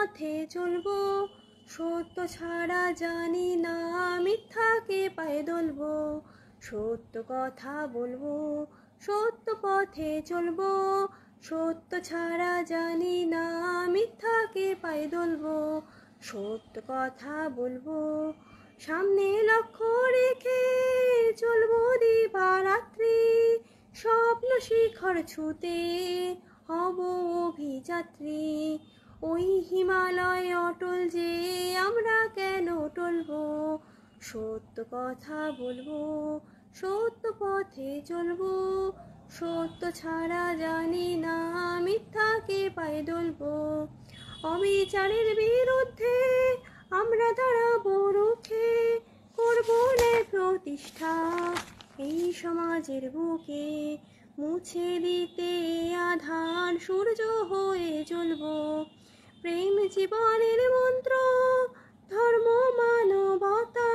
পথে চলবো, সত্য ছাড়া জানি না মিথ্যাকে পায়ে দলবো। সত্য কথা বলবো, সত্য পথে চলবো, সত্য ছাড়া জানি না মিথ্যাকে পায়ে দলবো। সত্য কথা বলবো, সামনে লক্ষ্য রেখে চলবো দিবারাত্রি, স্বপ্ন শিখর ছুতে হব অভিযাত্রী। ওই হিমালয় অটল যে আমরা কেন টলবো, সত্য কথা বলবো, সত্য পথে চলবো, সত্য ছাড়া জানি না মিথ্যাকে পায়ে দলবো। অবিচারের বিরুদ্ধে আমরা দাঁড়াবো রুখে, করবো ন্যায় প্রতিষ্ঠা এই সমাজের বুকে। মুছে দিতে আধার সূর্য হয়ে জ্বলবো, প্রেম জীবনের মন্ত্র, ধর্ম মানবতা,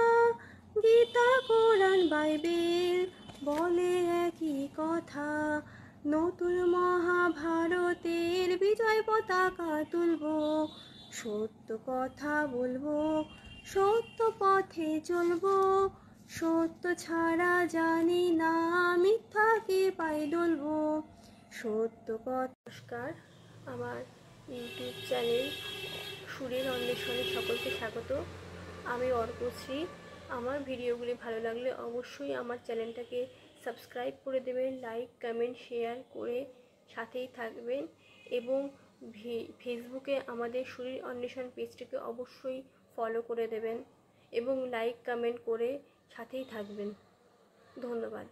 গীতা কোরআন বাইবেল বলে একই কথা। নতুন মহাভারতের বিজয় পতাকা তুলবো, সত্য কথা বলবো, সত্য পথে চলবো, সত্য ছাড়া জানি না মিথ্যাকে পায়ে দলবো। সত্য কথা। নমস্কার, আমার ইউটিউব চ্যানেল সুরের অন্বেষণে সকলকে স্বাগত। আমি অর্কশ্রী। আমার ভিডিওগুলি ভালো লাগলে অবশ্যই আমার চ্যানেলটাকে সাবস্ক্রাইব করে দেবেন, লাইক কমেন্ট শেয়ার করে সাথেই থাকবেন, এবং ফেসবুকে আমাদের সুরের অন্বেষণ পেজটিকে অবশ্যই ফলো করে দেবেন এবং লাইক কমেন্ট করে সাথেই থাকবেন। ধন্যবাদ।